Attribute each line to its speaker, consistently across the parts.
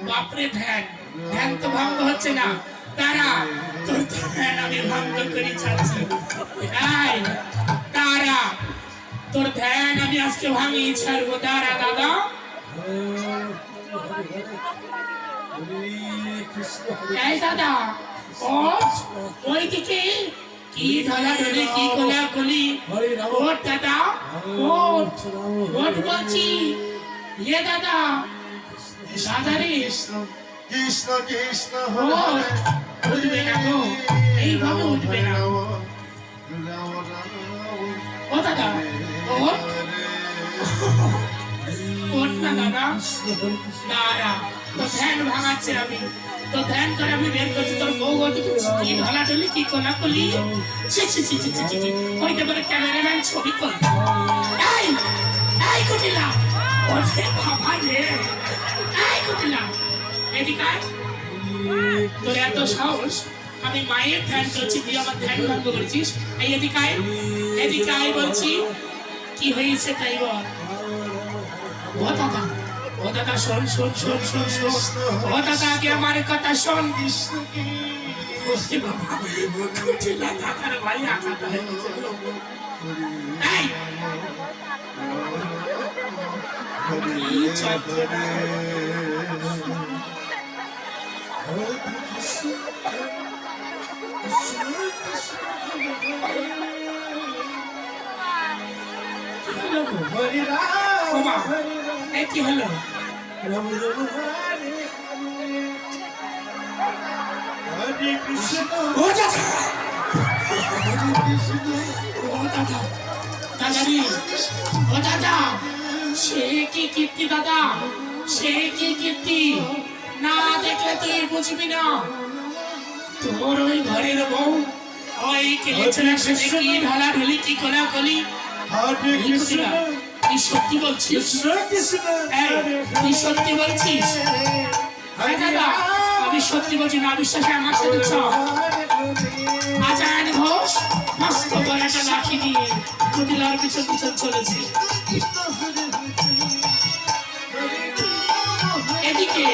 Speaker 1: বাপরে ধ্যান ধ্যান তো ভঙ্গ হচ্ছে না। তারা তোর ধ্যান আমি ভঙ্গ করে চাচ্ছি। এই তারা তোর ধ্যান আমি আজকে ভাঙিয়ে ছাড়বো। দাঁড়া দাদা, এই দাদা ওঠ, ওইদিকে কি ঢলাঢলি কি কোলাকুলি। ওঠ দাদা, ওঠ ওঠ বলছি। ইয়ে দাদা, দাদা রে
Speaker 2: কৃষ্ণ কৃষ্ণ
Speaker 1: ওঠ, উঠবে না গো, এইভাবে উঠবে না। ও দাদা ওঠ, ওঠ না দাদা। দাঁড়া, তো ধ্যান ভাঙাচ্ছে আমি, তো ধ্যান করে আমি বের করছি। তোর বউ ওদিকে কি ঢলাঢলি কি কোলাকুলি। ছি ছি ছি ছি ছি ছি, হইতে পারে ক্যামেরাম্যান ছবি করবে। এই এই কুটিলা, ওরে বাবা রে, এই কুটিলা এদিকে আয়। তোর এত সাহস, আমি মায়ের ধ্যান করছি, তুই আমার ধ্যান ভঙ্গ করেছিস। এই এদিকে আয়, এদিকে আয় বলছি। কি হয়েছে তাই বল। ও দাদা, ও দাদা শোন শোন শোন শোন শোন, ও দাদা আগে আমার কথা শোন। ওরে বাবা, কুটিলা দাদার ভাই আঘাত হয়ে গেছে। এই কি যন্ত্রণা। কি হলো? ও দাদা, ও দাদা, দাদা রে, ও দাদা, সে কি কীর্তি দাদা, সে কি কীর্তি, না দেখলে তুই বুঝবি না। তোর ওই ঘরের বউ ওই কেলেছেলের সাথে কি ঢালাঢালি কি কোলাকুলি। তুই সত্যি বলছিস? তুই সত্যি বলছিস? দাদা আমি সত্যি বলছি, না বিশ্বাসে আমার সাথে চল। আজান ঘোষ মস্ত বড় একটা লাঠি নিয়ে কুটিলার পিছন পিছন চলেছে। এদিকে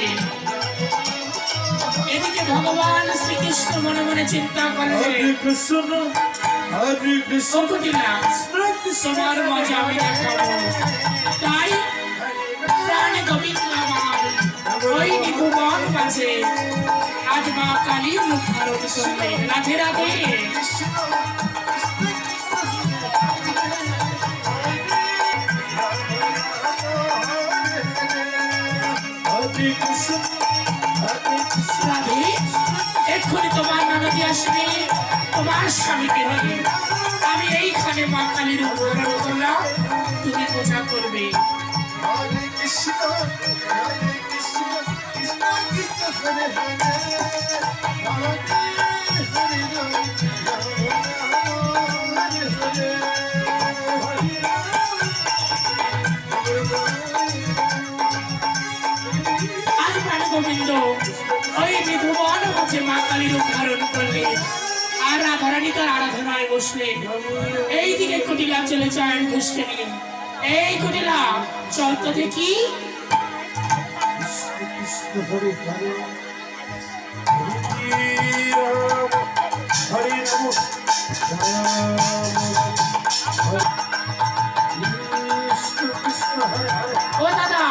Speaker 1: এদিকে ভগবান শ্রীকৃষ্ণ মনে মনে চিন্তা করে, তোমার মজা আমি দেখাবো। তাই প্রাণে গোবিন্দ আমার ওই নিভুবন মাঝে আজ মা কালী মুখ ধারণ করলেন। রাধে রাধে। রাধে, এক্ষুনি তোমার নানদি আসবে তোমার স্বামীকে নিয়ে। আমি এইখানে মা কালীর উদ্ধারণ করলাম, তুমি পূজা করবে।
Speaker 2: হরে কৃষ্ণ হরে কৃষ্ণ কৃষ্ণ কৃষ্ণ হরে হরে হরে হরে হরে
Speaker 1: আজ প্রাণ গোবিন্দ ওই বিধুবন হচ্ছে মা কালীর উদ্ধারণ করলে, আর রাধারানী তার আরাধনায় বসলেন। এইদিকে কুটিলা চলে যায় ঘুষকে নিয়ে। এই কুটিলা চল তো দেখি।
Speaker 2: কৃষ্ণ হরে হরে হরে রাম
Speaker 1: ও দাদা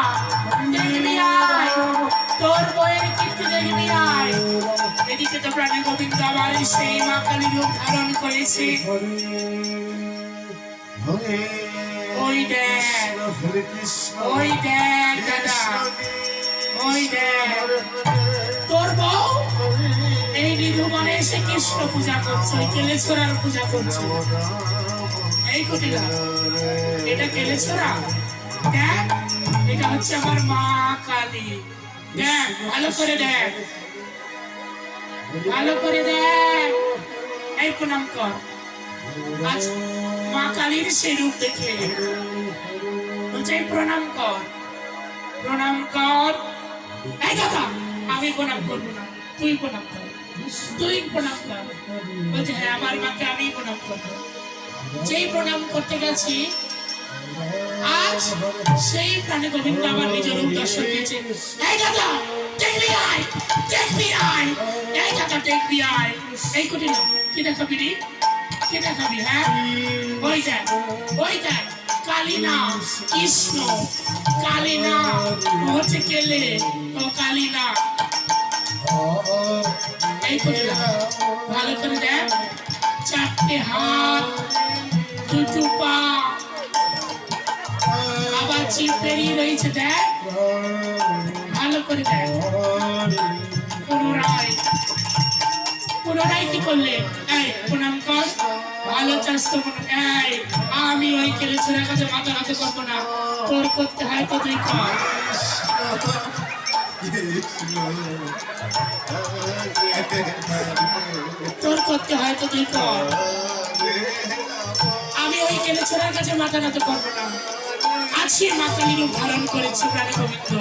Speaker 1: দেখবি আয়, তোর বইয়ের কীর্তি দেখবি আয়। এদিকে তো প্রাণী গোবিন্দ আবার সেই মা কালীর রূপ ধারণ করেছে। ওই দেখ, ওই দেখ দাদা, ওই দেখ তোর বউ এই নিধুবনে এসে কৃষ্ণ পূজা করছে, ওই কেলেছড়ার পূজা করছে। এই কুটিলা, এটা কেলেছড়া? দেখ, এটা হচ্ছে আমার মা কালী। দেখ ভালো করে দেখ, ভালো করে দেখ। এই প্রণাম কর। আজ মা কালীর সেই রূপ দেখে বলছে প্রণাম কর, প্রণাম কর। এই দাদা আমি প্রণাম করবো না, তুই প্রণাম কর, তুই প্রণাম কর। বলছে হ্যাঁ আমার মাকে আমি প্রণাম করবো। যেই প্রণাম করতে গেছি আজ সেই প্রাণে গোবিন্দ আমার নিজের রূপ দর্শন দিয়েছে। এই দাদা দেখবি আয়, দেখবি আয়, এই দাদা দেখবি আয়। এই কোটি না কি দেখাবি রে, কি দেখাবি? হ্যাঁ ওই দেখ, ওই দেখ, কালী না কৃষ্ণ, কালী না ও হচ্ছে কেলে, ও কালী না। এই কোটি না ভালো করে দেখ, চারটে হাত, দুটো পা, আবার চিপ বেরিয়ে রয়েছে, দেখ ভালো করে দেখ। পুনরায় পুনরায় কি করলে? এই প্রণাম কর, ভালো চাষ তো এই আমি ওই কেলে ছেলের কাছে মাথা রাখতে করবো না, তোর করতে হয় তো তুই কর। তোর করতে হয় তো তুই কর, আমি ওই কেলে ছেলের কাছে মাথা রাখতে করবো না। আছি মা কালী রূপ ধারণ করেছে প্রাণে গোবিন্দ।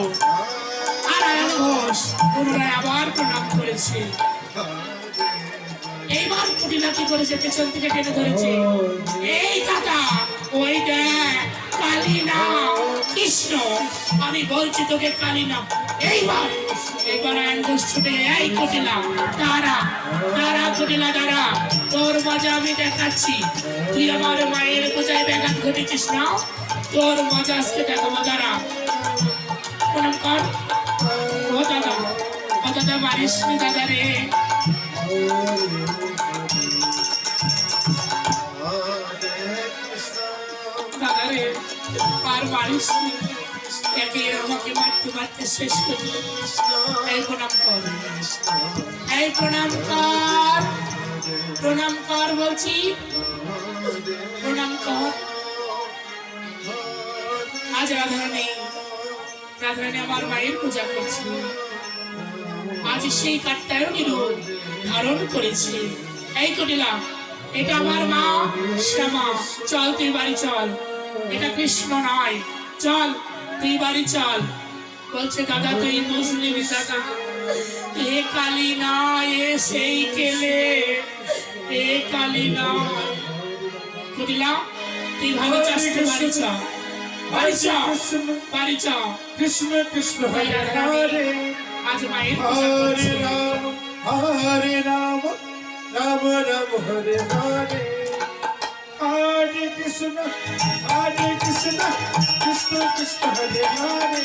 Speaker 1: আর আয়ন ঘোষ পুনরায় আবার প্রণাম করেছে। এইবার কুটিলা কি করেছে, পেছন থেকে টেনে ধরেছে। এই দাদা ওই দেখ, কালী না কৃষ্ণ, আমি বলছি তোকে কালী না। এইবার এইবার আয়ন ঘোষ ছুটে, এই কুটিলা দাঁড়া, দাঁড়া কুটিলা দাঁড়া, তোর মজা আমি দেখাচ্ছি। তুই আমার মায়ের বোঝায় ব্যাঘাত ঘটেছিস না, তোর মজা আজকে দেখাবো। দাঁড়া প্রণাম কর। ও দাদা, ও দাদা মারিস নি দাদা রে, দাদা রে আর মারিস নি, একে আমাকে মারতে মারতে শেষ করে দিল। এই প্রণাম কর, এই প্রণাম কর, প্রণাম কর বলছি, প্রণাম কর। আজ রাধারানী, রাধারানী আমার মায়ের পূজা করছে। আজ সেই কাত্যায়নী রূপ ধারণ করেছে। এই কটিলা, এটা আমার মা শ্যামা, চল তুই বাড়ি চল, এটা কৃষ্ণ নয়, চল তুই বাড়ি চল। বলছে দাদা তুই মুসলিম দাদা, এ কালী না, এ সেই কেলে, এ কালী না। কটিলা তুই ভালো চাস, তুই বাড়ি চল, বাড়ি চল, বাড়ি চল।
Speaker 2: কৃষ্ণ কৃষ্ণ হরে হরে,
Speaker 1: আজ মায়ের পূজা করছে।
Speaker 2: হরে রাম, রাম রাম হরে হরে, হরে কৃষ্ণ কৃষ্ণ কৃষ্ণ হরে হরে।